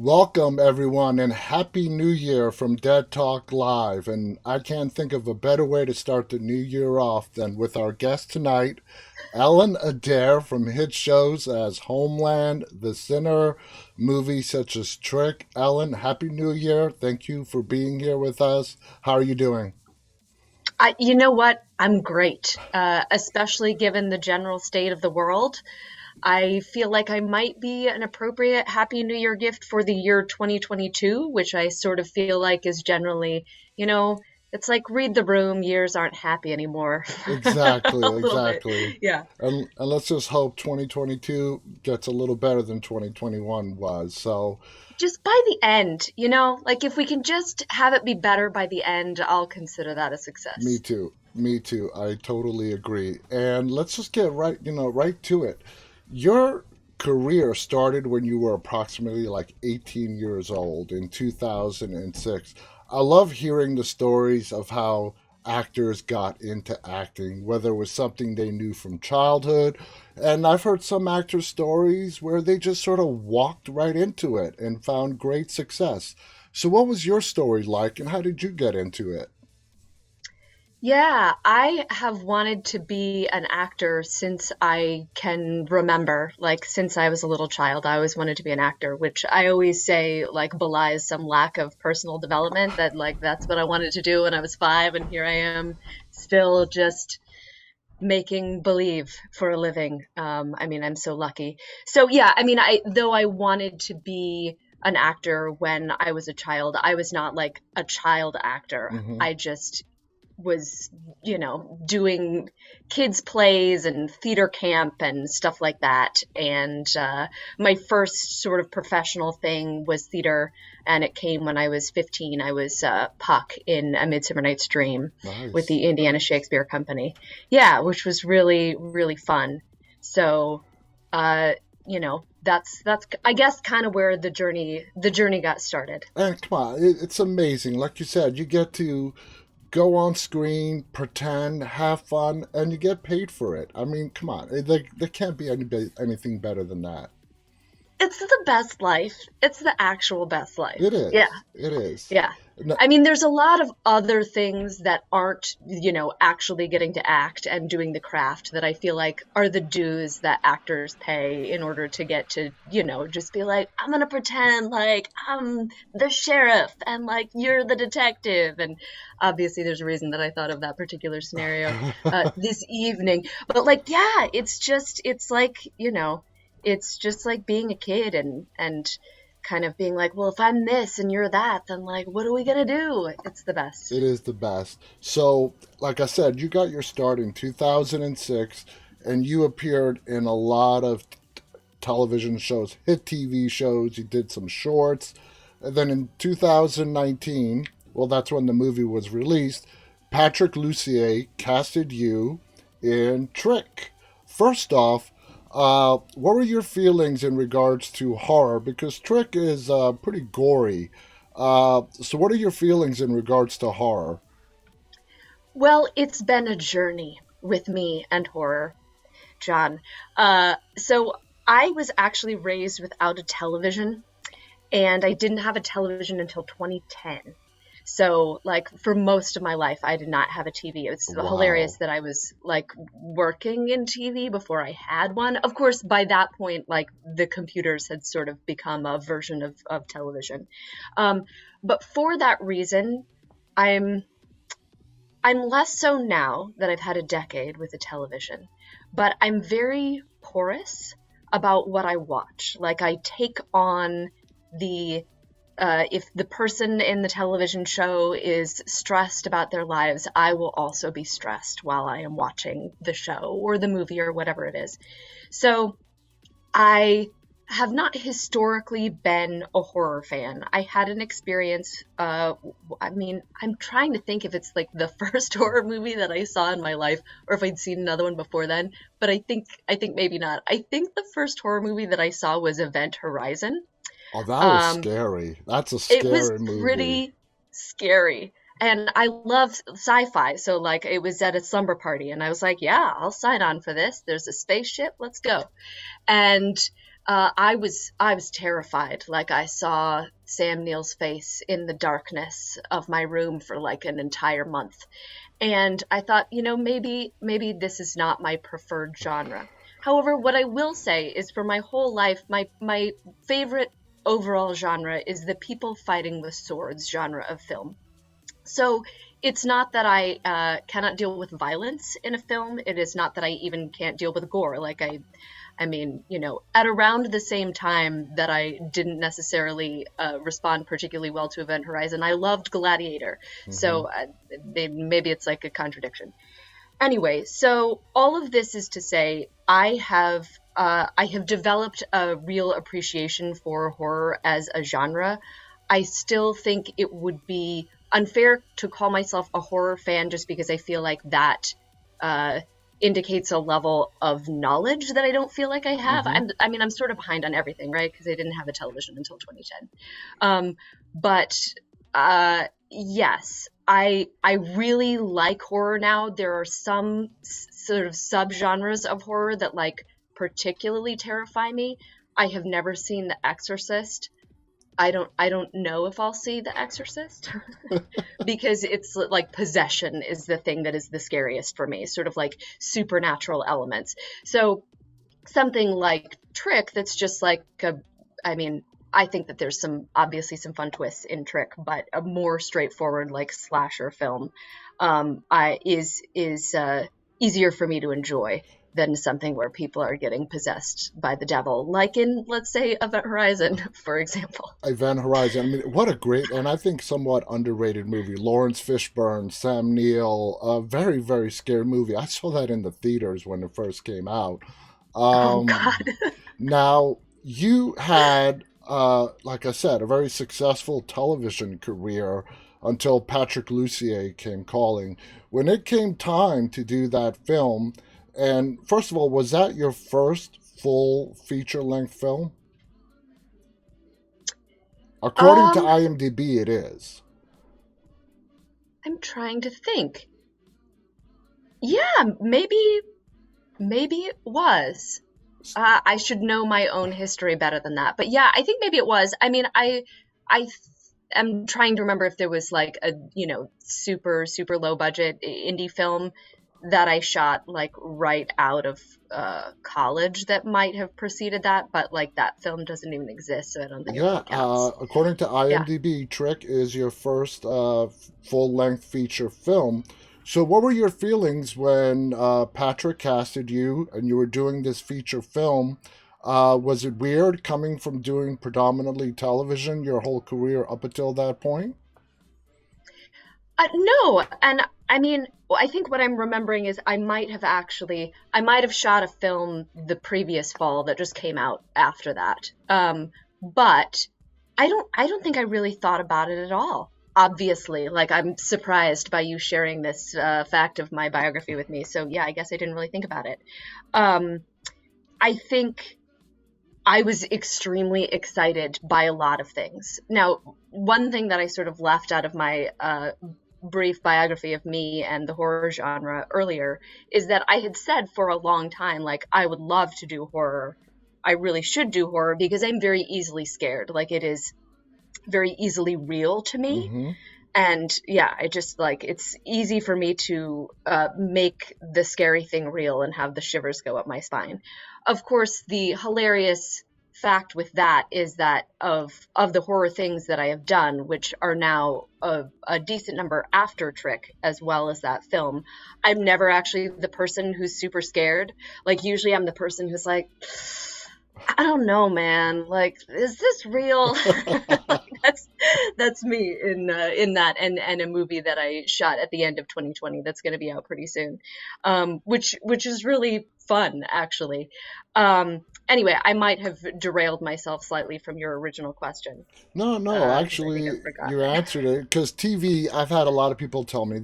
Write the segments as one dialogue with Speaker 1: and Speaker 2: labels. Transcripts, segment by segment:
Speaker 1: Welcome, everyone, and Happy New Year from Dead Talk Live. And I can't think of a better way to start the new year off than with our guest tonight, Ellen Adair from hit shows as Homeland, The Sinner, movies such as Trick. Ellen, Happy New Year. Thank you for being here with us. How are you doing?
Speaker 2: You know what? I'm great, especially given the general state of the world. I feel like I might be an appropriate Happy New Year gift for the year 2022, which I sort of feel like is generally, you know, it's like read the room, years aren't happy anymore. A
Speaker 1: Exactly,
Speaker 2: little bit.
Speaker 1: exactly.
Speaker 2: Yeah.
Speaker 1: And let's just hope 2022 gets a little better than 2021 was. So,
Speaker 2: Just by the end, like if we can just have it be better by the end, I'll consider that a
Speaker 1: me
Speaker 2: success.
Speaker 1: too. Me too. I totally agree. And let's just get right to it. Your career started when you were approximately like 18 years old in 2006. I love hearing the stories of how actors got into acting, whether it was something they knew from childhood. And I've heard some actors' stories where they just sort of walked right into it and found great success. So, what was your story like, and how did you get into it?
Speaker 2: Yeah, I have wanted to be an actor since I can remember. Like, since I was a little child, I always wanted to be an actor, which I always say, like, belies some lack of personal development. That, like, that's what I wanted to do when I was 5, and here I am still just making believe for a living. I mean, I'm so lucky. So, yeah, I mean, though I wanted to be an actor when I was a child, I was not like a child actor.
Speaker 1: Hmm.
Speaker 2: I just was, doing kids' plays and theater camp and stuff like that. And my first sort of professional thing was theater, and it came when I was 15. I was Puck in A Midsummer Night's Dream with
Speaker 1: Nice.
Speaker 2: the Indiana Shakespeare Company. Yeah, which was really, really fun. So, uh, that's I guess kind of where the journey got started.
Speaker 1: And come on, it's amazing. Like you said, you get to go on screen, pretend, have fun, and you get paid for it. I mean, come on, there can't be anything better than that.
Speaker 2: It's the best life. It's the actual best life.
Speaker 1: It
Speaker 2: Yeah.
Speaker 1: is. It is.
Speaker 2: Yeah.
Speaker 1: No,
Speaker 2: I mean, there's a lot of other things that aren't, actually getting to act and doing the craft that I feel like are the dues that actors pay in order to get to, just be like, I'm gonna pretend like I'm the sheriff and like you're the detective. And obviously, there's a reason that I thought of that particular scenario this evening. But like, yeah, it's like, it's just like being a kid and kind of being like, well, if I'm this and you're that, then like, what are we gonna do? It's the best.
Speaker 1: it is the best. So, like I said, you got your start in 2006, and you appeared in a lot of television shows, hit TV shows. You did some shorts. And then in 2019, well, that's when the movie was released, Patrick Lussier casted you in Trick. First off, what were your feelings in regards to horror? Because Trick is pretty gory. So, what are your feelings in regards to horror?
Speaker 2: Well, it's been a journey with me and horror, John. So I was actually raised without a television, and I didn't have a television until 2010. So, like, for most of my life, I did not have a TV. It's hilarious
Speaker 1: Wow.
Speaker 2: that I was like working in TV before I had one. Of course, by that point, like the computers had sort of become a version of television. Um, but for that reason, I'm I'm less so now that I've had a decade with a television, but I'm very porous about what I watch. Like I take on the if the person in the television show is stressed about their lives, I will also be stressed while I am watching the show or the movie or whatever it is. So I have not historically been a horror fan. I had an experience. I mean, I'm trying to think if it's like the first horror movie that I saw in my life, or if I'd seen another one before then. But I think maybe not. I think the first horror movie that I saw was Event Horizon.
Speaker 1: Oh, that was
Speaker 2: Um,
Speaker 1: scary. That's a
Speaker 2: it was
Speaker 1: scary movie.
Speaker 2: pretty scary. And I love sci-fi, so like it was at a slumber party, and I was like, "Yeah, I'll sign on for this. There's a spaceship. Let's go." And I was terrified. Like I saw Sam Neill's face in the darkness of my room for like an entire month. And I thought, maybe this is not my preferred genre. However, what I will say is for my whole life, my favorite overall genre is the people fighting with swords genre of film. So it's not that I cannot deal with violence in a film. It is not that I even can't deal with gore. I mean, at around the same time that I didn't necessarily respond particularly well to Event Horizon, I loved Gladiator.
Speaker 1: Hmm.
Speaker 2: So maybe it's like a contradiction. Anyway, so all of this is to say, I have developed a real appreciation for horror as a genre. I still think it would be unfair to call myself a horror fan just because I feel like that uh, indicates a level of knowledge that I don't feel like I have.
Speaker 1: Hmm.
Speaker 2: I mean, I'm sort of behind on everything, right? Because I didn't have a television until 2010. But yes, I really like horror now. There are some sort of subgenres of horror that like particularly terrify me. I have never seen The Exorcist. I don't know if I'll see The Exorcist because it's like possession is the thing that is the scariest for me, sort of like supernatural elements. So something like Trick that's just like I mean, I think that there's obviously some fun twists in Trick, but a more straightforward like slasher film I is easier for me to enjoy than something where people are getting possessed by the devil, like in, let's say, Event Horizon, for example.
Speaker 1: Event Horizon. I mean, what a great and I think somewhat underrated movie. Lawrence Fishburne, Sam Neill, a very, very scary movie. I saw that in the theaters when it first came out.
Speaker 2: Oh
Speaker 1: Um,
Speaker 2: God.
Speaker 1: Now, you had, like I said, a very successful television career until Patrick Lussier came calling. When it came time to do that film, and first of all, was that your first full feature length film? According to
Speaker 2: Um,
Speaker 1: IMDb, it is.
Speaker 2: I'm trying to think. Yeah, maybe it was. I should know my own history better than that. But yeah, I think maybe it was. I mean, I am trying to remember if there was like a, super, super low budget indie film that I shot like right out of college that might have preceded that, but like that film doesn't even exist, so I don't think it
Speaker 1: Yeah,
Speaker 2: really counts.
Speaker 1: according to
Speaker 2: Yeah.
Speaker 1: IMDb, Trick is your first full length feature film. So, what were your feelings when Patrick casted you and you were doing this feature film? Was it weird coming from doing predominantly television your whole career up until that point?
Speaker 2: No, and I mean, I think what I'm remembering is I might have shot a film the previous fall that just came out after that. But I don't think I really thought about it at all. Obviously, like I'm surprised by you sharing this fact of my biography with me. So yeah, I guess I didn't really think about it. Um, I think I was extremely excited by a lot of things. Now, one thing that I sort of left out of my brief biography of me and the horror genre earlier is that I had said for a long time, like, I would love to do horror. I really should do horror because I'm very easily scared. Like, it is very easily real to me.
Speaker 1: Mm-hmm.
Speaker 2: And yeah, I just like it's easy for me to make the scary thing real and have the shivers go up my spine. Of course, the hilarious fact with that is that of the horror things that I have done, which are now a decent number after Trick as well as that film, I'm never actually the person who's super scared. Like usually I'm the person who's like, I don't know, man. Like, is this real? that's that's me in that and a movie that I shot at the end of 2020 that's going to be out pretty soon, which is really fun actually. Anyway, I might have derailed myself slightly from your original question
Speaker 1: No, no,
Speaker 2: because I think I
Speaker 1: actually,
Speaker 2: forgot.
Speaker 1: you answered it. Because TV, I've had a lot of people tell me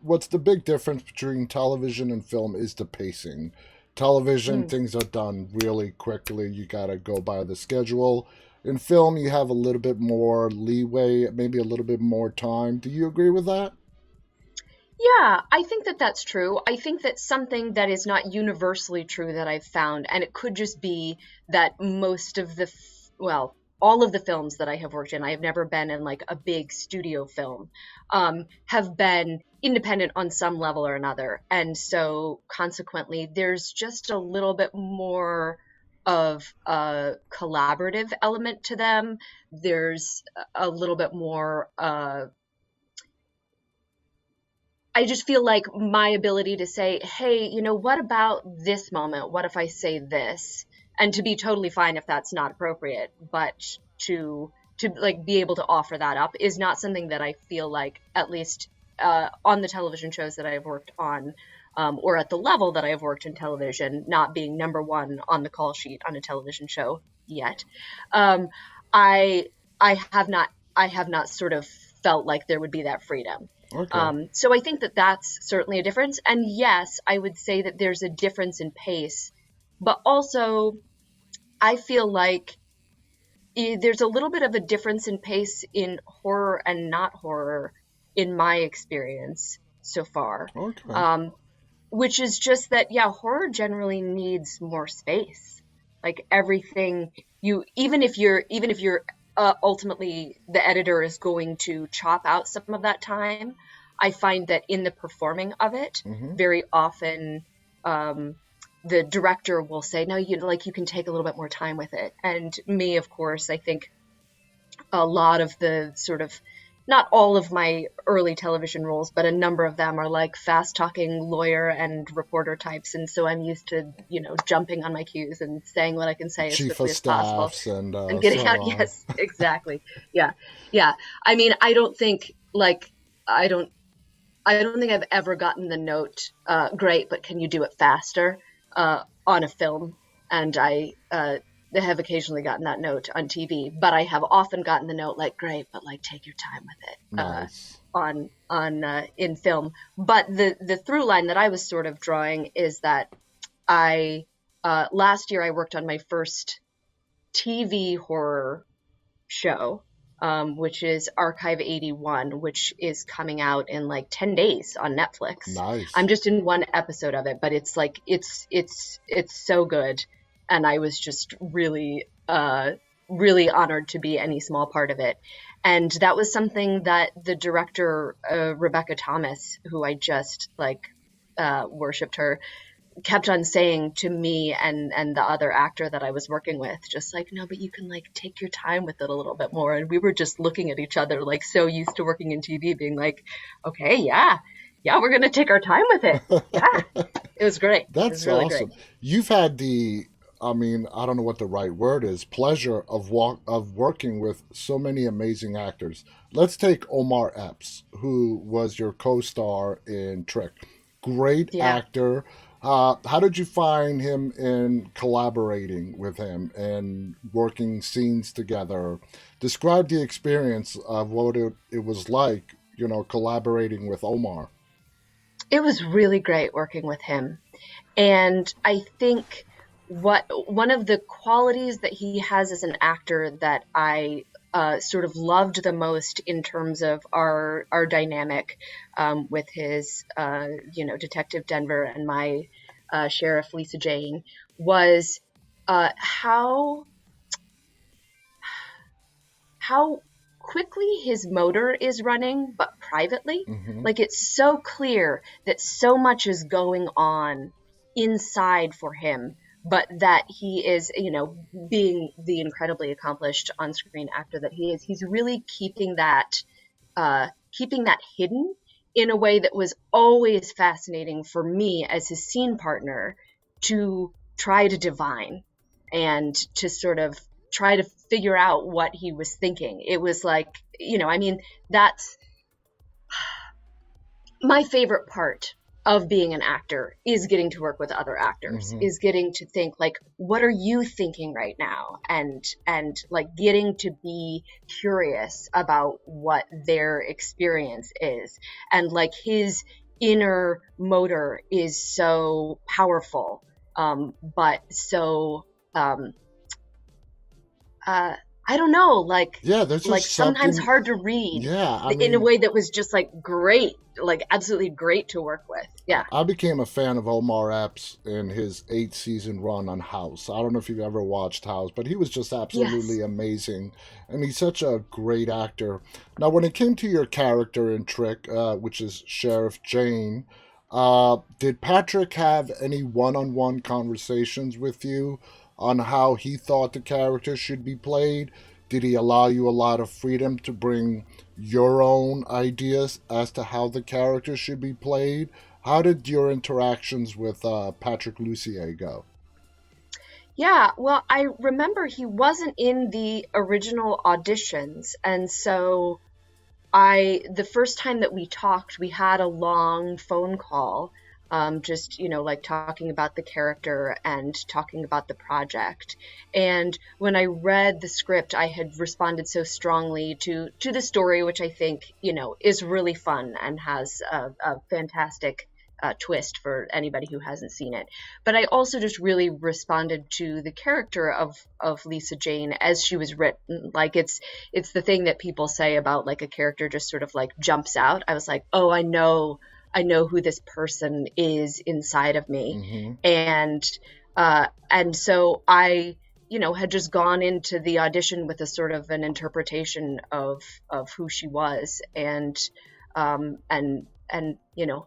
Speaker 1: what's the big difference between television and film is the pacing. Television,
Speaker 2: Mm.
Speaker 1: things are done really quickly. You gotta go by the schedule. In film, you have a little bit more leeway, maybe a little bit more time. Do you agree with that?
Speaker 2: Yeah, I think that that's true. I think that something that is not universally true that I've found, and it could just be that most of the, well, all of the films that I have worked in, I have never been in like a big studio film, have been independent on some level or another. And so consequently, there's just a little bit more of a collaborative element to them. There's a little bit more, I just feel like my ability to say, hey, what about this moment? What if I say this? And to be totally fine if that's not appropriate, but to like be able to offer that up is not something that I feel like, at least on the television shows that I have worked on, or at the level that I have worked in television, not being number one on the call sheet on a television show yet. Um, I I have not sort of felt like there would be that freedom.
Speaker 1: Okay.
Speaker 2: So I think that that's certainly a difference. And yes, I would say that there's a difference in pace, but also I feel like there's a little bit of a difference in pace in horror and not horror in my experience so far.
Speaker 1: Okay.
Speaker 2: Um, which is just that, yeah, horror generally needs more space. Like everything, even if you're ultimately the editor is going to chop out some of that time, I find that in the performing of it,
Speaker 1: Mm-hmm.
Speaker 2: very often, um, the director will say, no, you can take a little bit more time with it. And me, of course, I think a lot of the sort of, not all of my early television roles, but a number of them are like fast talking lawyer and reporter types. And so I'm used to, jumping on my cues and saying what I can say as
Speaker 1: Chief of
Speaker 2: quickly as possible
Speaker 1: staffs and
Speaker 2: and getting
Speaker 1: so
Speaker 2: out.
Speaker 1: on.
Speaker 2: Yes, exactly. Yeah. Yeah. I mean, I don't think like, I don't, I don't think I've ever gotten the note, great, but can you do it faster, on a film? And I have occasionally gotten that note on TV, but I have often gotten the note like, great, but like take your time with it,
Speaker 1: Nice.
Speaker 2: on in film. But the through line that I was sort of drawing is that I last year I worked on my first TV horror show, which is Archive 81, which is coming out in like 10 days on Netflix. I'm
Speaker 1: Nice.
Speaker 2: just in one episode of it, but it's like it's so good, and I was just really honored to be any small part of it. And that was something that the director, Rebecca Thomas, who I just like worshipped her, kept on saying to me and the other actor that I was working with, just like, no, but you can like take your time with it a little bit more. And we were just looking at each other like so used to working in TV, being like, okay, yeah, yeah, we're gonna take our time with it. Yeah, it was great. It was
Speaker 1: That's
Speaker 2: really great.
Speaker 1: awesome. You've had the, I mean, I don't know what the right word is, pleasure of working with so many amazing actors. Let's take Omar Epps, who was your co-star in Trick. Great
Speaker 2: Yeah.
Speaker 1: actor. How did you find him in collaborating with him and working scenes together? Describe the experience of what it was like, collaborating with Omar.
Speaker 2: It was really great working with him. And I think what one of the qualities that he has as an actor that I sort of loved the most in terms of our dynamic, with his Detective Denver and my Sheriff Lisa Jane, was how quickly his motor is running, but privately.
Speaker 1: Hmm.
Speaker 2: Like it's so clear that so much is going on inside for him, but that he is, being the incredibly accomplished on-screen actor that he is, he's really keeping that hidden in a way that was always fascinating for me as his scene partner to try to divine and to sort of try to figure out what he was thinking. It was like, I mean, that's my favorite part of being an actor, is getting to work with other actors,
Speaker 1: Hmm.
Speaker 2: is getting to think like, what are you thinking right now, and like getting to be curious about what their experience is. And like his inner motor is so powerful, but so, um, uh, I don't know,
Speaker 1: Yeah, there's
Speaker 2: like
Speaker 1: just
Speaker 2: sometimes
Speaker 1: something.
Speaker 2: hard to read
Speaker 1: Yeah, I
Speaker 2: in a
Speaker 1: mean,
Speaker 2: way that was just like great, like absolutely great to work with. Yeah.
Speaker 1: I became a fan of Omar Epps in his 8 season run on House. I don't know if you've ever watched House, but he was just
Speaker 2: Yes.
Speaker 1: absolutely amazing, and he's such a great actor. Now, when it came to your character in Trick, which is Sheriff Jane, did Patrick have any one-on-one conversations with you on how he thought the character should be played? Did he allow you a lot of freedom to bring your own ideas as to how the character should be played? How did your interactions with Patrick Lussier go?
Speaker 2: Yeah, well, I remember he wasn't in the original auditions, and so the first time that we talked, we had a long phone call, just, like talking about the character and talking about the project. And when I read the script, I had responded so strongly to the story, which I think, is really fun and has a fantastic twist for anybody who hasn't seen it. But I also just really responded to the character of Lisa Jane as she was written. Like it's the thing that people say about like a character just sort of like jumps out. I was like, oh, I know who this person is inside of me.
Speaker 1: Mm-hmm.
Speaker 2: And so I, had just gone into the audition with a sort of an interpretation of who she was. And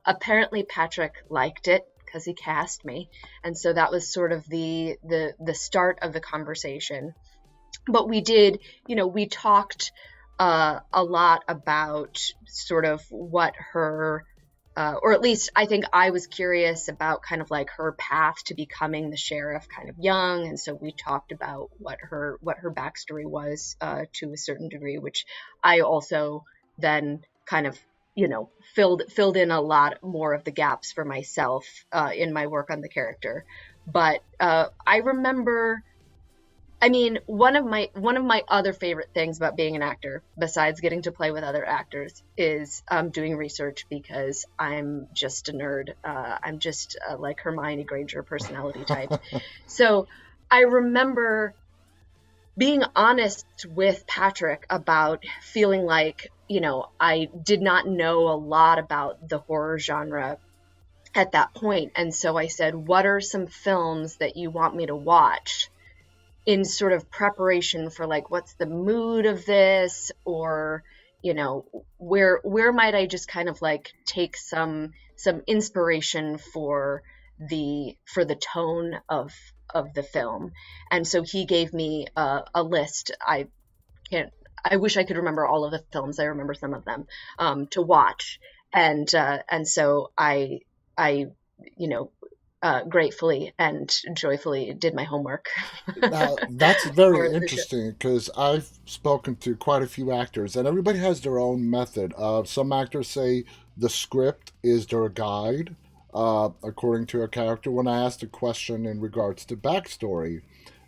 Speaker 2: apparently Patrick liked it because he cast me. And so that was sort of the start of the conversation. But we did, we talked a lot about sort of what her, or at least I think I was curious about kind of like her path to becoming the sheriff kind of young. And so we talked about what her backstory was to a certain degree, which I also then kind of, filled in a lot more of the gaps for myself in my work on the character. But I remember, I mean, one of my other favorite things about being an actor, besides getting to play with other actors, is doing research because I'm just a nerd. I'm just like Hermione Granger personality type. So I remember being honest with Patrick about feeling like, I did not know a lot about the horror genre at that point. And so I said, what are some films that you want me to watch in sort of preparation for like, what's the mood of this? Or, where might I just kind of like take some inspiration for the tone of the film. And so he gave me a list. I wish I could remember all of the films. I remember some of them to watch, and so I gratefully and joyfully did my homework
Speaker 1: Now, that's very
Speaker 2: for the show.
Speaker 1: interesting because I've spoken to quite a few actors, and everybody has their own method. Some actors say the script is their guide, according to a character. When I asked a question in regards to backstory,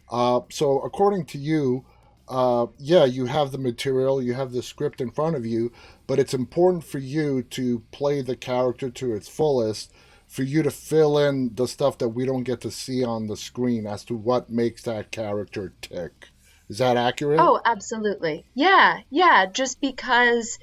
Speaker 1: so according to you, yeah, you have the material, you have the script in front of you, but it's important for you to play the character to its fullest, for you to fill in the stuff that we don't get to see on the screen as to what makes that character tick. Is that accurate?
Speaker 2: Oh, absolutely. Yeah, yeah. Just because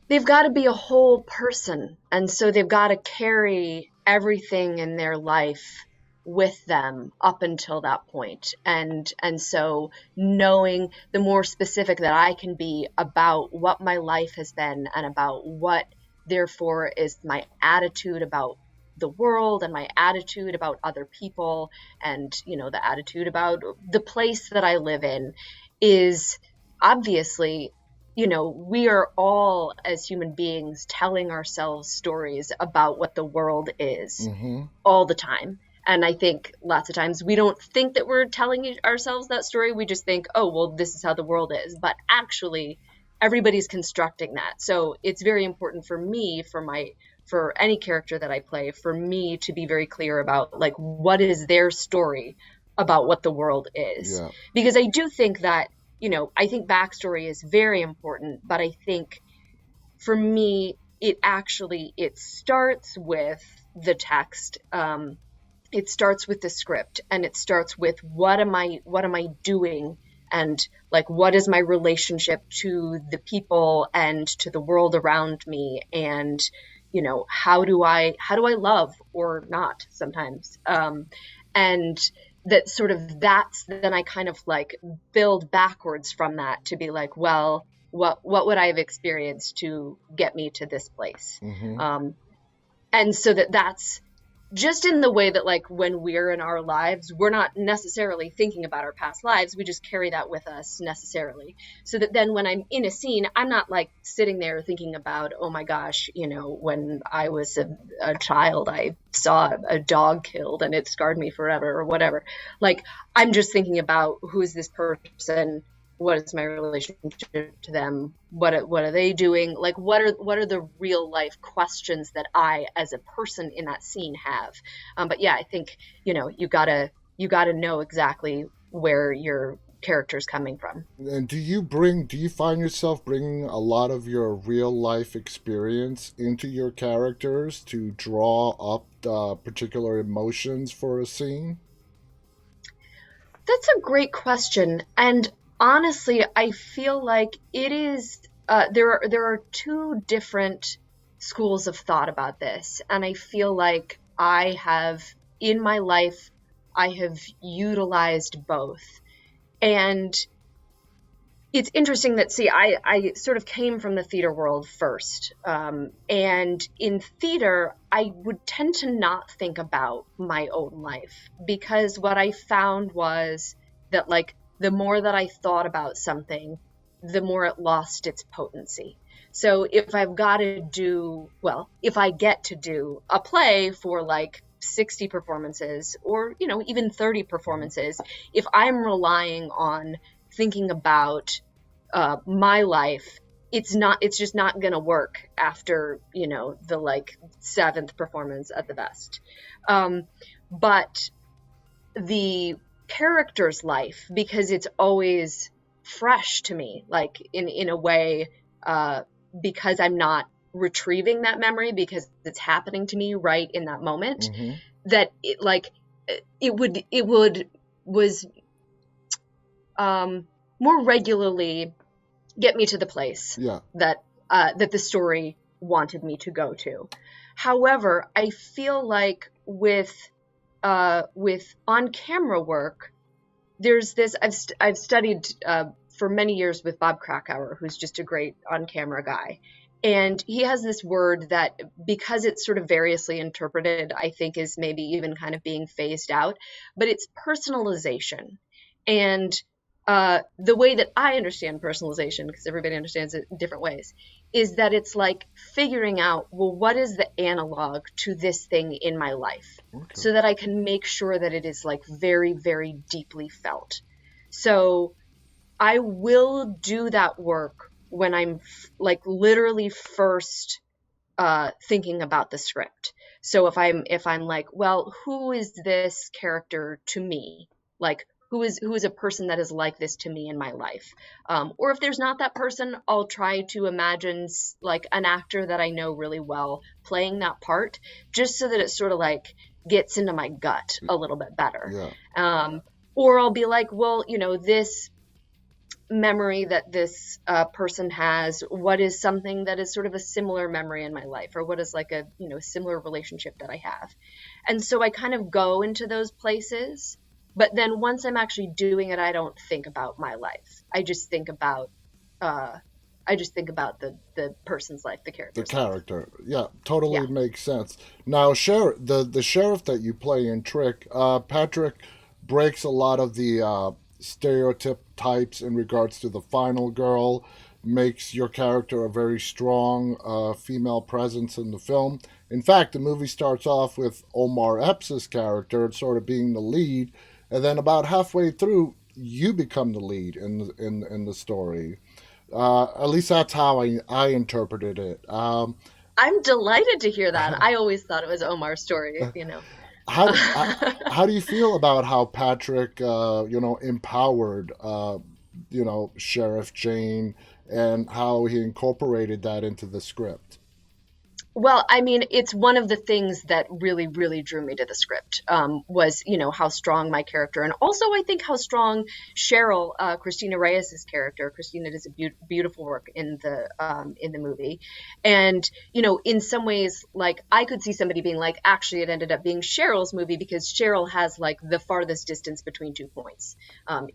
Speaker 2: they've got to be a whole person, and so they've got to carry everything in their life with them up until that point. And so knowing the more specific that I can be about what my life has been and about what therefore is my attitude about the world and my attitude about other people and the attitude about the place that I live in is obviously, we are all as human beings telling ourselves stories about what the world is
Speaker 1: Mm-hmm.
Speaker 2: all the time. And I think lots of times we don't think that we're telling ourselves that story. We just think, oh, well, this is how the world is. But actually, everybody's constructing that. So it's very important for me, for any character that I play, for me to be very clear about like what is their story about what the world is.
Speaker 1: Yeah.
Speaker 2: Because I do think that, I think backstory is very important, but I think for me, it starts with the text. It starts with the script, and it starts with what am I doing and like what is my relationship to the people and to the world around me, and how do I love or not sometimes, and that sort of that's then I kind of like build backwards from that to be like, well, what would I have experienced to get me to this place?
Speaker 1: Mm-hmm.
Speaker 2: And so that's just in the way that like when we're in our lives, we're not necessarily thinking about our past lives, we just carry that with us necessarily, so that then when I'm in a scene, I'm not like sitting there thinking about, oh my gosh, when I was a child, I saw a dog killed and it scarred me forever or whatever. Like, I'm just thinking about, who is this person, what is my relationship to them, what are they doing, like what are the real life questions that I as a person in that scene have. But yeah, I think you gotta know exactly where your character's coming from.
Speaker 1: And do you find yourself bringing a lot of your real life experience into your characters to draw up particular emotions for a scene?
Speaker 2: That's a great question. And honestly, I feel like it is there are two different schools of thought about this. And I feel like I have in my life I have utilized both. And it's interesting that, see, I sort of came from the theater world first. And in theater, I would tend to not think about my own life, because what I found was that, like, the more that I thought about something, the more it lost its potency. So if I get to do a play for like 60 performances, or, even 30 performances, if I'm relying on thinking about my life, it's just not going to work after, the like seventh performance at the best. But the character's life, because it's always fresh to me, like in a way, because I'm not retrieving that memory, because it's happening to me right in that moment,
Speaker 1: Mm-hmm.
Speaker 2: that it would was more regularly get me to the place
Speaker 1: Yeah.
Speaker 2: that the story wanted me to go to. However, I feel like with on camera work, there's this. I've studied for many years with Bob Krakauer, who's just a great on camera guy. And he has this word that, because it's sort of variously interpreted, I think is maybe even kind of being phased out, but it's personalization. And the way that I understand personalization, because everybody understands it in different ways, is that it's like figuring out, well, what is the analog to this thing in my life,
Speaker 1: Okay.
Speaker 2: so that I can make sure that it is like very, very deeply felt. So I will do that work when I'm like literally first thinking about the script. So if I'm like, well, who is this character to me? Like, who is a person that is like this to me in my life? Or if there's not that person, I'll try to imagine like an actor that I know really well playing that part, just so that it sort of like gets into my gut a little bit better.
Speaker 1: Yeah.
Speaker 2: Or I'll be like, well, this memory that this person has, what is something that is sort of a similar memory in my life, or what is like a similar relationship that I have. And so I kind of go into those places, but then once I'm actually doing it, I don't think about my life. uh I just think about the person's life, the
Speaker 1: The
Speaker 2: character's life.
Speaker 1: character. Yeah, totally
Speaker 2: Yeah.
Speaker 1: makes sense. Now, the sheriff that you play in Trick, Patrick breaks a lot of the stereotype types in regards to the final girl, makes your character a very strong female presence in the film. In fact, the movie starts off with Omar Epps' character sort of being the lead, and then about halfway through, you become the lead in the story. At least that's how I interpreted it.
Speaker 2: I'm delighted to hear that. I always thought it was Omar's story.
Speaker 1: how do, how do you feel about how Patrick, empowered, Sheriff Jane, and how he incorporated that into the script?
Speaker 2: Well, I mean, it's one of the things that really, really drew me to the script, was, how strong my character, and also I think how strong Cheryl, Christina Reyes's character. Christina does a beautiful work in the movie, and in some ways, like I could see somebody being like, actually, it ended up being Cheryl's movie because Cheryl has like the farthest distance between 2 points,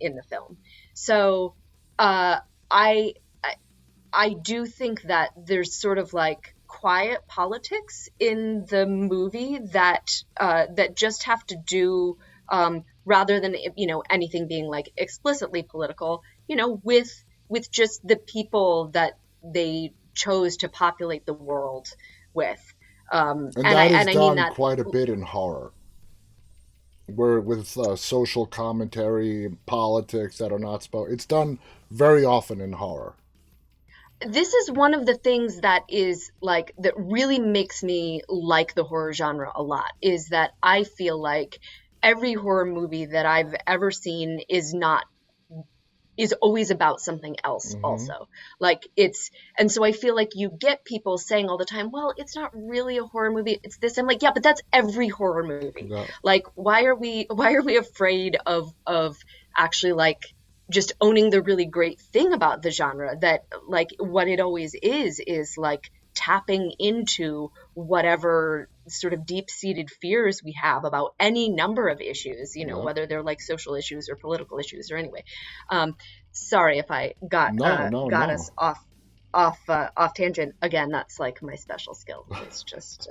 Speaker 2: in the film. So, uh, I I do think that there's sort of like quiet politics in the movie that just have to do, rather than anything being like explicitly political, with just the people that they chose to populate the world with.
Speaker 1: And
Speaker 2: And I
Speaker 1: that is
Speaker 2: and I mean
Speaker 1: done
Speaker 2: that.
Speaker 1: quite a bit in horror, where with social commentary, politics that are not spoken. It's done very often in horror.
Speaker 2: This is one of the things that is like that really makes me like the horror genre a lot, is that I feel like every horror movie that I've ever seen is always about something else
Speaker 1: Hmm.
Speaker 2: also. Like it's and so I feel like you get people saying all the time, well, it's not really a horror movie, it's this. I'm like, yeah, but that's every horror movie.
Speaker 1: Yeah.
Speaker 2: Like why are we afraid of actually like just owning the really great thing about the genre, that like what it always is like tapping into whatever sort of deep-seated fears we have about any number of issues,
Speaker 1: Yeah.
Speaker 2: whether they're like social issues or political issues or anyway. um, Sorry if I got
Speaker 1: No, no,
Speaker 2: got
Speaker 1: no.
Speaker 2: us off tangent again. That's like my special skill. It's just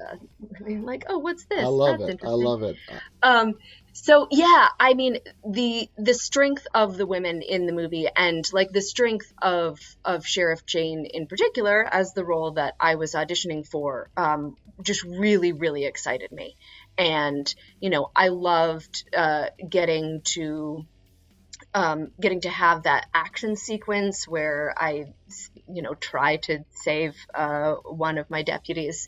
Speaker 2: being like, oh, what's
Speaker 1: I
Speaker 2: this?
Speaker 1: love
Speaker 2: That's
Speaker 1: it. I
Speaker 2: interesting.
Speaker 1: love it.
Speaker 2: Um, so yeah, I mean the strength of the women in the movie, and like the strength of Sheriff Jane in particular as the role that I was auditioning for, just really really excited me. And I loved getting to have that action sequence where I try to save one of my deputies.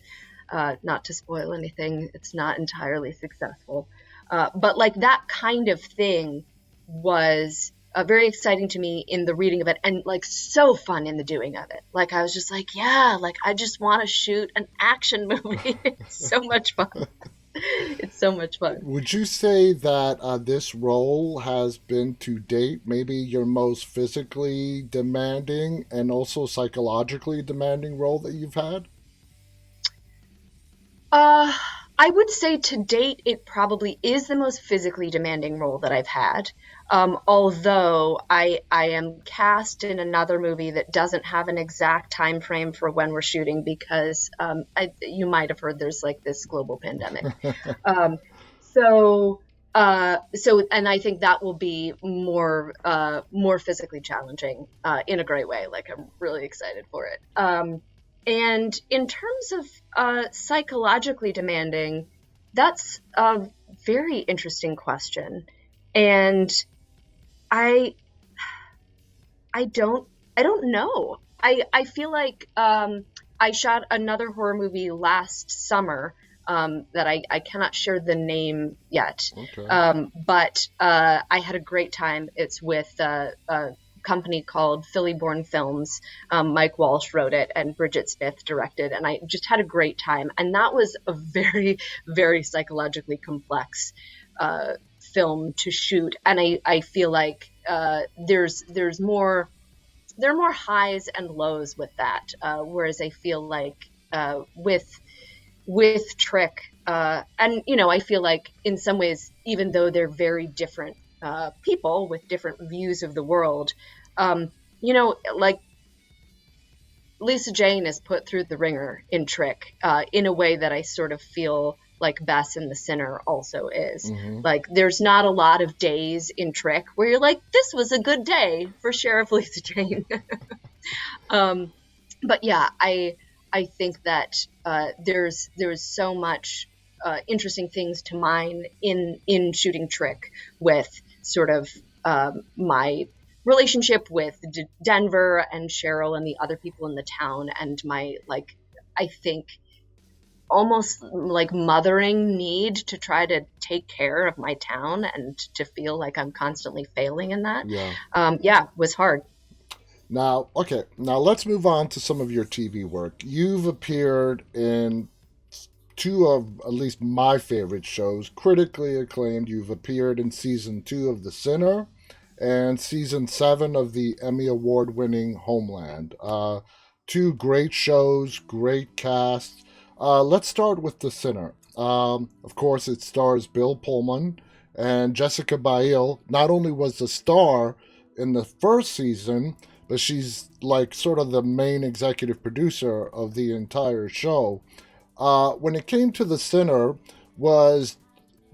Speaker 2: Not to spoil anything, it's not entirely successful. But like that kind of thing was very exciting to me in the reading of it, and like so fun in the doing of it. Like I was just like, yeah, like I just want to shoot an action movie. It's so much fun. It's so much fun.
Speaker 1: Would you say that this role has been to date maybe your most physically demanding and also psychologically demanding role that you've had?
Speaker 2: Uh, I would say to date, it probably is the most physically demanding role that I've had. Although I am cast in another movie that doesn't have an exact time frame for when we're shooting because you might have heard there's like this global pandemic. Um, and I think that will be more physically challenging, in a great way. Like I'm really excited for it. And in terms of psychologically demanding, that's a very interesting question. And I I don't know. I feel like I shot another horror movie last summer, that I cannot share the name yet.
Speaker 1: Okay.
Speaker 2: But I had a great time. It's with a company called Philly Born Films. Mike Walsh wrote it and Bridget Smith directed, and I just had a great time. And that was a very, very psychologically complex film to shoot. And I feel like there's more there are more highs and lows with that. Whereas I feel like with Trick, and I feel like in some ways, even though they're very different people with different views of the world, like Lisa Jane is put through the ringer in Trick, in a way that I sort of feel like Bess in The Sinner also is.
Speaker 1: Hmm.
Speaker 2: Like, there's not a lot of days in Trick where you're like, this was a good day for Sheriff Lisa Jane. um, but yeah, I think that there's so much interesting things to mine in shooting Trick, with sort of my relationship with Denver and Cheryl and the other people in the town, and my like I think almost like mothering need to try to take care of my town and to feel like I'm constantly failing in that.
Speaker 1: Yeah.
Speaker 2: Yeah, was hard.
Speaker 1: Now, okay, now let's move on to some of your TV work. You've appeared in two of at least my favorite shows, critically acclaimed. You've appeared in season 2 of The Sinner and season 7 of the Emmy Award winning Homeland. Two great shows, great casts. Let's start with The Sinner. Of course, it stars Bill Pullman and Jessica Biel. Not only was the star in the first season, but she's like sort of the main executive producer of the entire show. When it came to The Sinner, was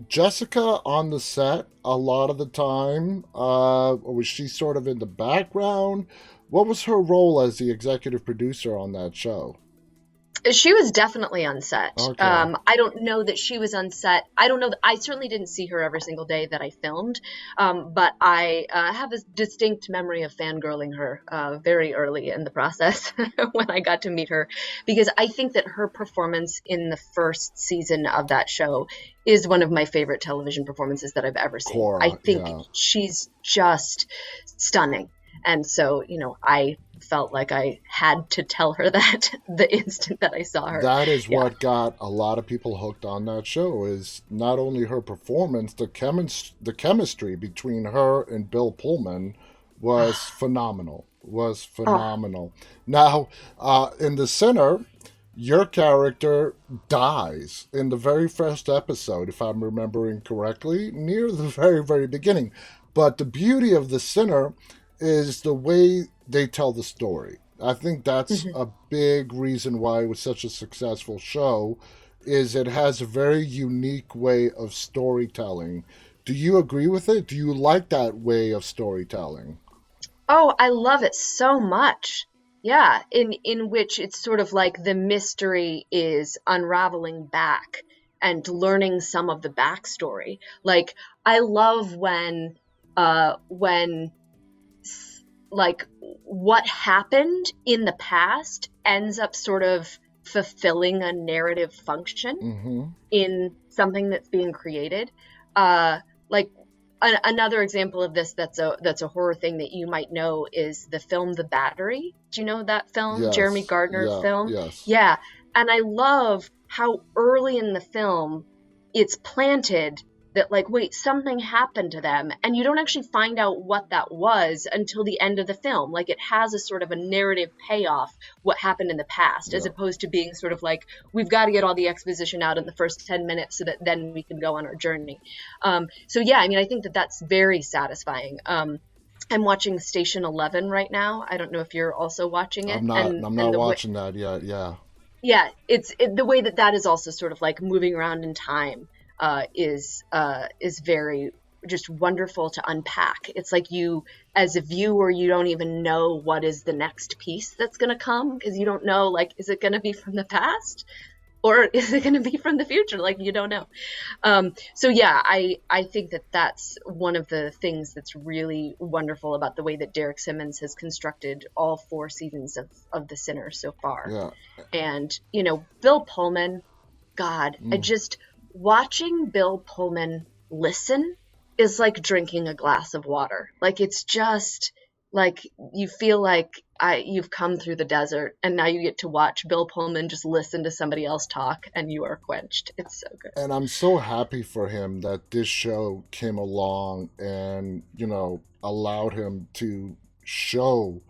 Speaker 1: Jessica on the set a lot of the time? Or was she sort of in the background? What was her role as the executive producer on that show?
Speaker 2: She was definitely on set.
Speaker 1: Okay.
Speaker 2: I don't know that she was on set. I don't know. I certainly didn't see her every single day that I filmed, but I have a distinct memory of fangirling her very early in the process when I got to meet her, because I think that her performance in the first season of that show is one of my favorite television performances that I've ever seen. I
Speaker 1: Cora,
Speaker 2: think
Speaker 1: yeah.
Speaker 2: she's just stunning. And so, I felt like I had to tell her that the instant that I saw her.
Speaker 1: That is
Speaker 2: Yeah.
Speaker 1: what got a lot of people hooked on that show, is not only her performance, the chemistry between her and Bill Pullman was phenomenal. Was
Speaker 2: Oh,
Speaker 1: phenomenal. Now, in The Sinner, your character dies in the very first episode, if I'm remembering correctly, near the very, very beginning. But the beauty of The Sinner is the way they tell the story. I think that's
Speaker 2: mhm.
Speaker 1: a big reason why it was such a successful show, is it has a very unique way of storytelling. Do you agree with it? Do you like that way of storytelling?
Speaker 2: Oh, I love it so much. Yeah, in which it's sort of like the mystery is unraveling back and learning some of the backstory. Like I love when like what happened in the past ends up sort of fulfilling a narrative function
Speaker 1: Mm-hmm.
Speaker 2: in something that's being created. Uh, like another example of this that's a horror thing that you might know is the film The Battery. Do you know that film? Jeremy
Speaker 1: Yes.
Speaker 2: Gardner
Speaker 1: Yeah.
Speaker 2: film?
Speaker 1: Yes.
Speaker 2: Yeah. And I love how early in the film it's planted that like wait something happened to them and you don't actually find out what that was until the end of the film. Like it has a sort of a narrative payoff what happened in the past, as
Speaker 1: Yeah.
Speaker 2: opposed to being sort of like we've got to get all the exposition out in the first 10 minutes so that then we can go on our journey. So yeah, I mean, I think that that's very satisfying. I'm watching Station 11 right now. I don't know if you're also watching it,
Speaker 1: I'm not.
Speaker 2: and
Speaker 1: I'm
Speaker 2: and
Speaker 1: not
Speaker 2: the way,
Speaker 1: watching that yet. Yeah.
Speaker 2: yeah, the way that that is also sort of like moving around in time is very just wonderful to unpack. It's like you, as a viewer, you don't even know what is the next piece that's going to come because you don't know, like, is it going to be from the past or is it going to be from the future? Like, you don't know. So yeah, I think that that's one of the things that's really wonderful about the way that Derek Simmons has constructed all 4 seasons of The Sinner so far.
Speaker 1: Yeah.
Speaker 2: And Bill Pullman, God, I
Speaker 1: Mm.
Speaker 2: just watching Bill Pullman listen is like drinking a glass of water. Like it's just like you feel like you've come through the desert and now you get to watch Bill Pullman just listen to somebody else talk and you are quenched. It's so good.
Speaker 1: And I'm so happy for him that this show came along and, allowed him to show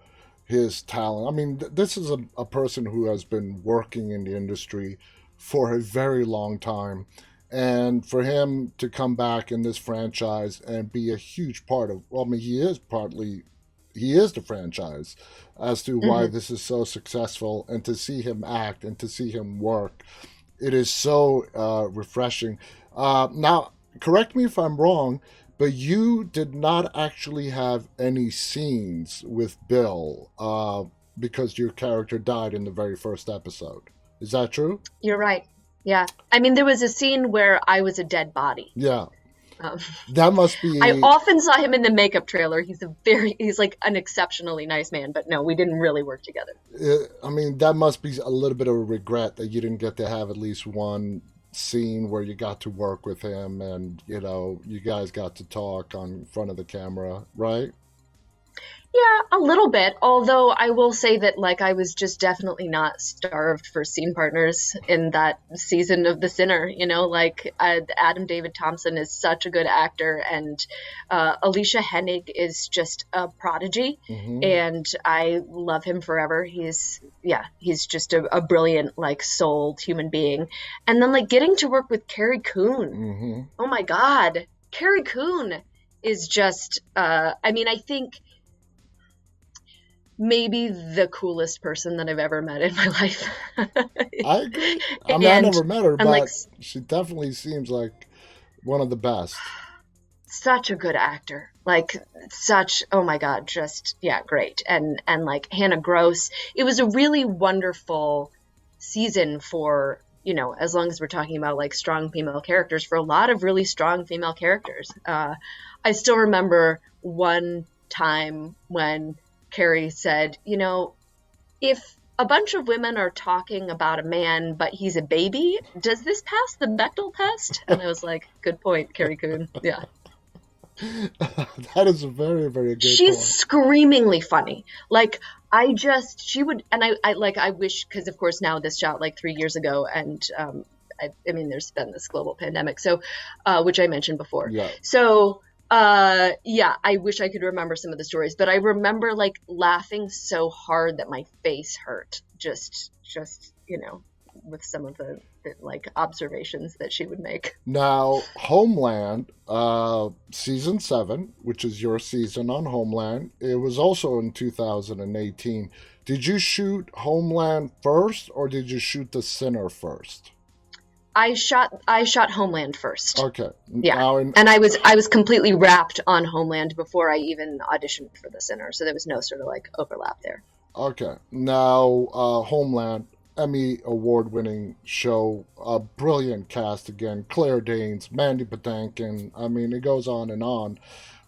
Speaker 1: his talent. I mean, this is a person who has been working in the industry for a very long time. And for him to come back in this franchise and be a huge part of, well, I mean, he is the franchise as to why
Speaker 2: Hmm.
Speaker 1: this is so successful, and to see him act and to see him work, it is so refreshing. Now, correct me if I'm wrong, but you did not actually have any scenes with Bill because your character died in the very first episode. Is that true?
Speaker 2: You're right. Yeah. I mean, there was a scene where I was a dead body.
Speaker 1: Yeah.
Speaker 2: Um,
Speaker 1: That must
Speaker 2: I
Speaker 1: be.
Speaker 2: often saw him in the makeup trailer. He's like an exceptionally nice man, but no, we didn't really work together.
Speaker 1: I mean, that must be a little bit of a regret that you didn't get to have at least one scene where you got to work with him and you guys got to talk on front of the camera, right?
Speaker 2: Yeah, a little bit. Although I will say that, like, I was just definitely not starved for scene partners in that season of The Sinner. Like, Adam David Thompson is such a good actor, and Alicia Hennig is just a prodigy,
Speaker 1: Hmm.
Speaker 2: and I love him forever. He's just a brilliant, like, souled human being. And then, like, getting to work with Carrie Coon.
Speaker 1: Hmm.
Speaker 2: Oh my God, Carrie Coon is just. I mean, I think maybe the coolest person that I've ever met in my life.
Speaker 1: I agree. I mean, I
Speaker 2: and
Speaker 1: never met her,
Speaker 2: and like
Speaker 1: but she definitely seems like one of the best.
Speaker 2: such a good actor. Like such, oh my God, just yeah, great. And like Hannah Gross, it was a really wonderful season for, as long as we're talking about like strong female characters, for a lot of really strong female characters. I still remember one time when Carrie said, if a bunch of women are talking about a man, but he's a baby, does this pass the Bechdel test? And I was like, good point, Carrie Coon. Yeah.
Speaker 1: That is a very, very good
Speaker 2: She's
Speaker 1: point.
Speaker 2: screamingly funny. Like, she would, and I wish, because of course now this shot like 3 years ago, and I mean, there's been this global pandemic, so, which I mentioned before.
Speaker 1: Yeah.
Speaker 2: So, yeah, I wish I could remember some of the stories, but I remember like laughing so hard that my face hurt. Just, with some of the like observations that she would make.
Speaker 1: Now, Homeland, season 7, which is your season on Homeland, it was also in 2018. Did you shoot Homeland first, or did you shoot The Sinner first?
Speaker 2: I shot Homeland first.
Speaker 1: Okay.
Speaker 2: Yeah.
Speaker 1: Now, in
Speaker 2: And I was completely wrapped on Homeland before I even auditioned for The Sinner, so there was no sort of like overlap there.
Speaker 1: Okay. Now, Homeland, Emmy award winning show, a brilliant cast again. Claire Danes, Mandy Patinkin. I mean, it goes on and on.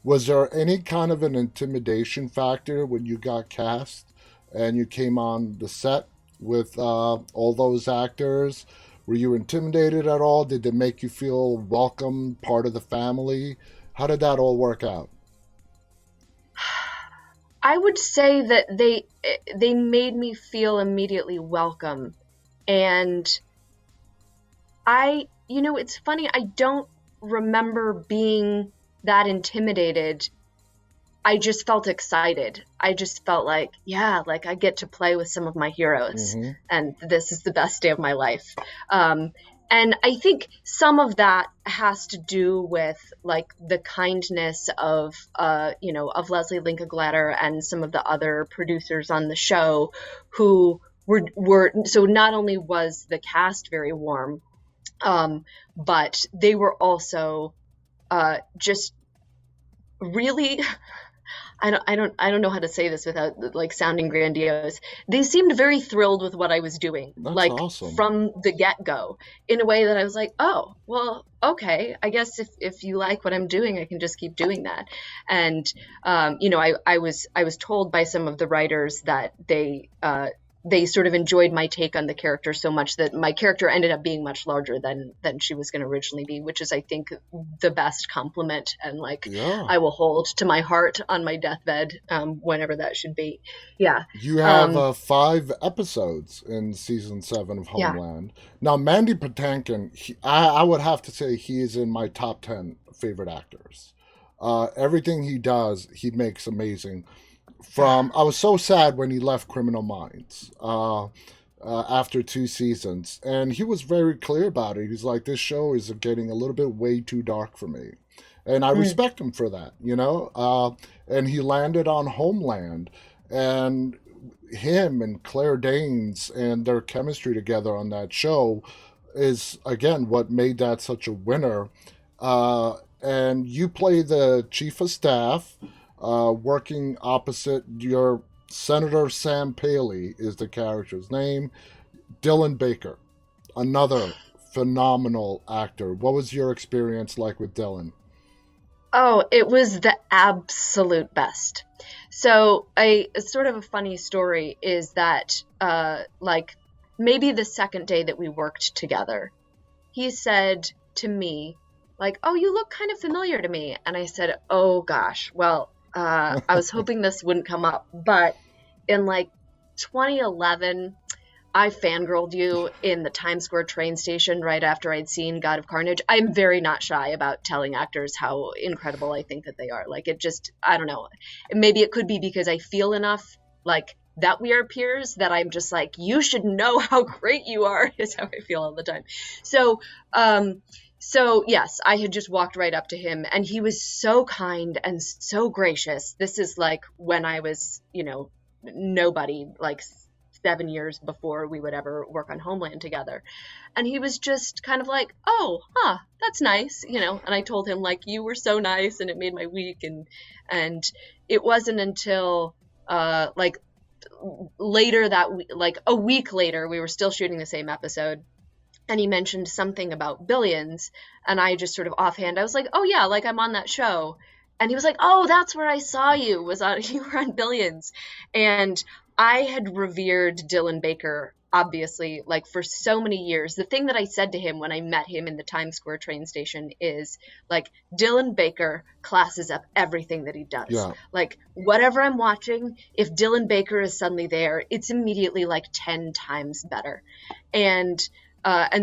Speaker 1: Was there any kind of an intimidation factor when you got cast and you came on the set with all those actors? Were you intimidated at all? Did it make you feel welcome, part of the family? How did that all work out?
Speaker 2: I would say that they made me feel immediately welcome. And it's funny, I don't remember being that intimidated. I just felt excited. I just felt like, yeah, like I get to play with some of my heroes,
Speaker 1: Hmm.
Speaker 2: and this is the best day of my life. Um, and I think some of that has to do with like the kindness of Leslie Linka Glatter and some of the other producers on the show, who were so not only was the cast very warm, but they were also just really I don't know how to say this without like sounding grandiose. They seemed very thrilled with what I was doing,
Speaker 1: That's
Speaker 2: like
Speaker 1: awesome.
Speaker 2: from the get-go, in a way that I was like, oh, well, okay, I guess if you like what I'm doing, I can just keep doing that. And I was told by some of the writers that they sort of enjoyed my take on the character so much that my character ended up being much larger than she was going to originally be, which is, I think, the best compliment, and like
Speaker 1: Yeah.
Speaker 2: I will hold to my heart on my deathbed, whenever that should be. Yeah.
Speaker 1: You have
Speaker 2: um
Speaker 1: 5 episodes in season 7 of
Speaker 2: yeah.
Speaker 1: Homeland. Now, Mandy Patinkin, I would have to say he is in my top 10 favorite actors. Everything he does, he makes amazing. I was so sad when he left Criminal Minds after 2 seasons, and he was very clear about it. He's like, this show is getting a little bit way too dark for me. And I
Speaker 2: Mm.
Speaker 1: respect him for that, you know? And he landed on Homeland, and him and Claire Danes and their chemistry together on that show is, again, what made that such a winner. And you play the chief of staff, working opposite your Senator Sam Paley is the character's name. Dylan Baker, another phenomenal actor. What was your experience like with Dylan?
Speaker 2: Oh, it was the absolute best. So, a sort of a funny story is that, like, maybe the second day that we worked together, he said to me, like, "Oh, you look kind of familiar to me." And I said, "Oh gosh, well, I was hoping this wouldn't come up, but in like 2011, I fangirled you in the Times Square train station right after I'd seen God of Carnage. I'm very not shy about telling actors how incredible I think that they are. Like, it just, I don't know. Maybe it could be because I feel enough like that we are peers that I'm just like, you should know how great you are, is how I feel all the time. So, so yes, I had just walked right up to him, and he was so kind and so gracious. This is like when I was, nobody, like 7 years before we would ever work on Homeland together. And he was just kind of like, oh, that's nice, and I told him, like, you were so nice and it made my week. And it wasn't until like later that like a week later, we were still shooting the same episode, and he mentioned something about Billions, and I just sort of offhand, I was like, oh yeah, like I'm on that show. And he was like, oh, that's where I saw you, you were on Billions. And I had revered Dylan Baker, obviously, like for so many years. The thing that I said to him when I met him in the Times Square train station is, like, Dylan Baker classes up everything that he does.
Speaker 1: Yeah.
Speaker 2: Like, whatever I'm watching, if Dylan Baker is suddenly there, it's immediately like 10 times better. And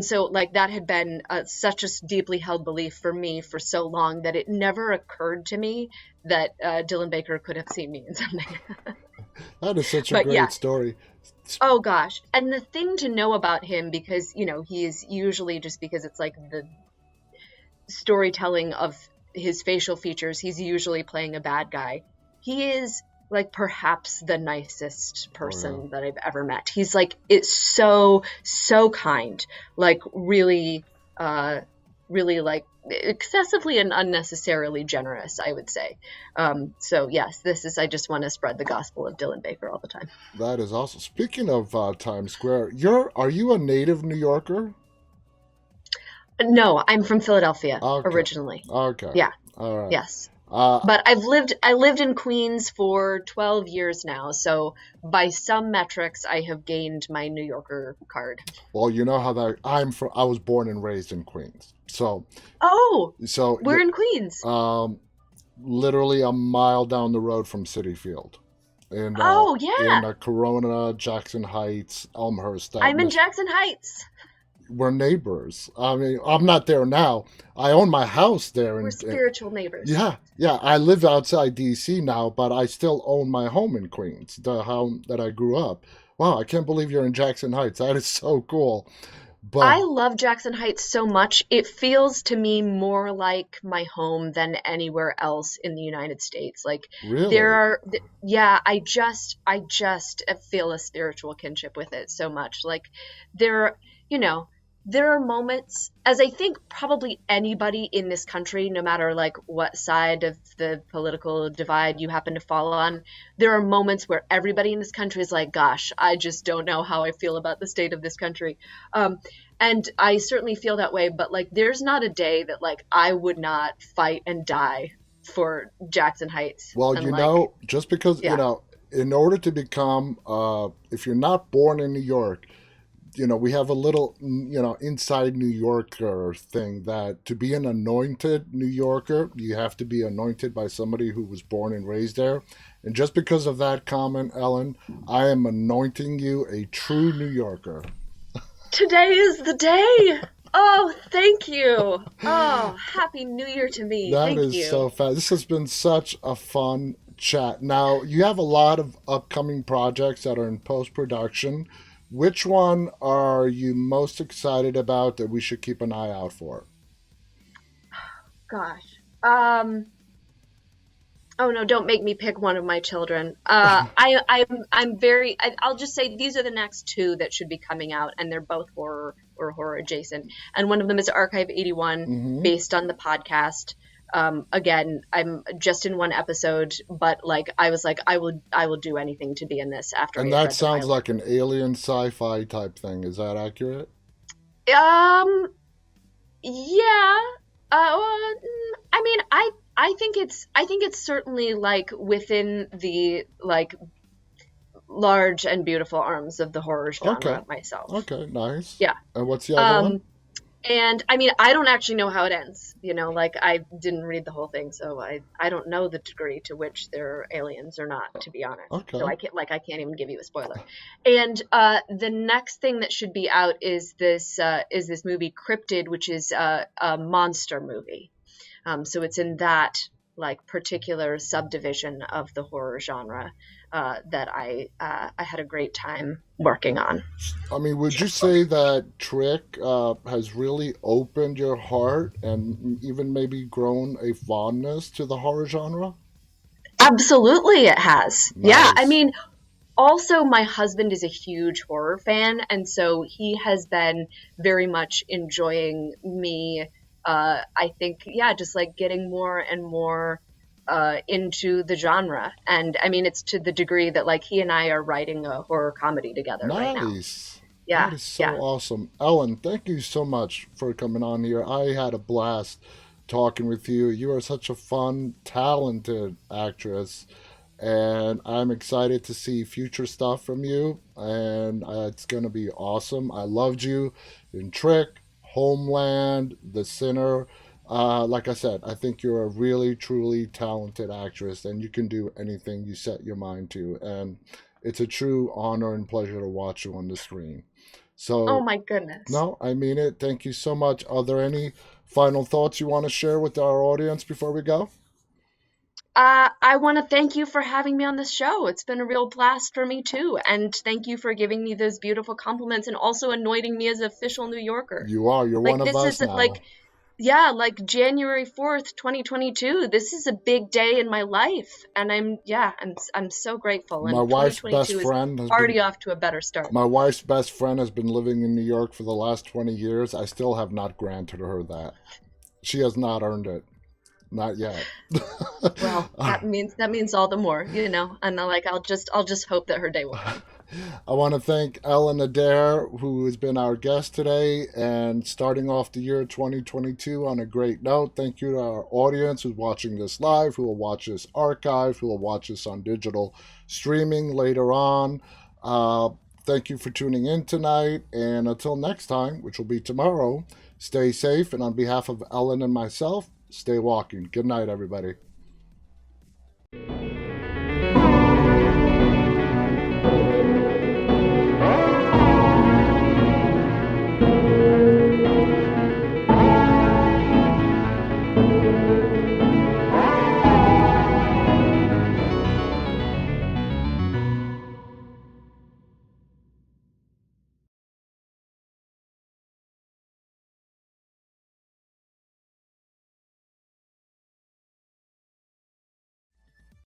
Speaker 2: so, like, that had been such a deeply held belief for me for so long that it never occurred to me that Dylan Baker could have seen me in something.
Speaker 1: That is such a great story.
Speaker 2: Oh, gosh. And the thing to know about him, because, he is usually, just because it's like the storytelling of his facial features, he's usually playing a bad guy. He is, like, perhaps the nicest person that I've ever met. He's like, it's so kind, like really like excessively and unnecessarily generous, I would say. So yes, I just want to spread the gospel of Dylan Baker all the time.
Speaker 1: That is awesome. Speaking of Times Square, are you a native New Yorker?
Speaker 2: No, I'm from Philadelphia originally.
Speaker 1: Okay.
Speaker 2: Yeah.
Speaker 1: All right.
Speaker 2: Yes. But I lived in Queens for 12 years now, so by some metrics, I have gained my New Yorker card.
Speaker 1: Well, you know how that I was born and raised in Queens, so
Speaker 2: we're in Queens.
Speaker 1: Literally a mile down the road from Citi Field. And in Corona, Jackson Heights, Elmhurst.
Speaker 2: I'm in Jackson Heights.
Speaker 1: We're neighbors. I mean, I'm not there now. I own my house there.
Speaker 2: We're spiritual neighbors.
Speaker 1: Yeah. I live outside D.C. now, but I still own my home in Queens, the home that I grew up. Wow, I can't believe you're in Jackson Heights. That is so cool. But
Speaker 2: I love Jackson Heights so much. It feels to me more like my home than anywhere else in the United States. Like,
Speaker 1: really?
Speaker 2: I just feel a spiritual kinship with it so much. Like, there are moments, as I think probably anybody in this country, no matter like what side of the political divide you happen to fall on, there are moments where everybody in this country is like, gosh, I just don't know how I feel about the state of this country. And I certainly feel that way, but like, there's not a day that like I would not fight and die for Jackson Heights.
Speaker 1: Well, just because, in order to become, if you're not born in New York, we have a little, inside New Yorker thing that to be an anointed New Yorker, you have to be anointed by somebody who was born and raised there. And just because of that comment, Ellen, I am anointing you a true New Yorker.
Speaker 2: Today is the day. Oh, thank you. Oh, Happy New Year to me.
Speaker 1: That is so fast. This has been such a fun chat. Now, you have a lot of upcoming projects that are in post-production. Which one are you most excited about that we should keep an eye out for?
Speaker 2: Gosh. Oh no, don't make me pick one of my children. I'm very, I'll just say these are the next two that should be coming out, and they're both horror or horror adjacent. And one of them is Archive 81, based on the podcast. Again, I'm just in one episode, but like I was like, I will do anything to be in this after.
Speaker 1: And that sounds like an alien sci-fi type thing. Is that accurate?
Speaker 2: Yeah. I mean, I think it's certainly like within the like large and beautiful arms of the horror genre myself.
Speaker 1: Okay, nice.
Speaker 2: Yeah.
Speaker 1: And what's the other one?
Speaker 2: And I mean, I don't actually know how it ends. Like I didn't read the whole thing, so I don't know the degree to which they're aliens or not, to be honest. So
Speaker 1: Okay.
Speaker 2: I can't even give you a spoiler. And the next thing that should be out is this movie Cryptid, which is a monster movie. So it's in that like particular subdivision of the horror genre that I had a great time working on.
Speaker 1: I mean, would you say that Trick has really opened your heart and even maybe grown a fondness to the horror genre?
Speaker 2: Absolutely, it has. Yeah, I
Speaker 1: Nice.
Speaker 2: mean, also my husband is a huge horror fan, and so he has been very much enjoying me. I think, yeah, just like getting more and more into the genre. And I mean, it's to the degree that like he and I are writing a horror comedy together right now.
Speaker 1: Nice. That
Speaker 2: Yeah,
Speaker 1: is so
Speaker 2: yeah.
Speaker 1: awesome. Ellen, thank you so much for coming on here. I had a blast talking with you. You are such a fun, talented actress, and I'm excited to see future stuff from you, and it's going to be awesome. I loved you in Trick, Homeland, The Sinner. Like I said, I think you're a really, truly talented actress, and you can do anything you set your mind to. And it's a true honor and pleasure to watch you on the screen.
Speaker 2: Oh
Speaker 1: So,
Speaker 2: my goodness.
Speaker 1: no, I mean it. Thank you so much. Are there any final thoughts you want to share with our audience before we go?
Speaker 2: I want to thank you for having me on this show. It's been a real blast for me too. And thank you for giving me those beautiful compliments and also anointing me as official New Yorker.
Speaker 1: You are. You're one
Speaker 2: Like
Speaker 1: of
Speaker 2: this
Speaker 1: us
Speaker 2: is
Speaker 1: now.
Speaker 2: like yeah, like January 4th, 2022. This is a big day in my life and I'm so grateful
Speaker 1: My
Speaker 2: and
Speaker 1: wife's best
Speaker 2: 2022 is
Speaker 1: friend has been
Speaker 2: already off to a better start.
Speaker 1: My wife's best friend has been living in New York for the last 20 years. I still have not granted her that. She has not earned it. Not yet.
Speaker 2: Well, that means all the more, And I'll just hope that her day will come.
Speaker 1: I want to thank Ellen Adair, who has been our guest today, and starting off the year 2022 on a great note. Thank you to our audience who's watching this live, who will watch this archive, who will watch this on digital streaming later on. Uh, Thank you for tuning in tonight, and until next time, which will be tomorrow, stay safe. And on behalf of Ellen and myself, stay walking. Good night, everybody.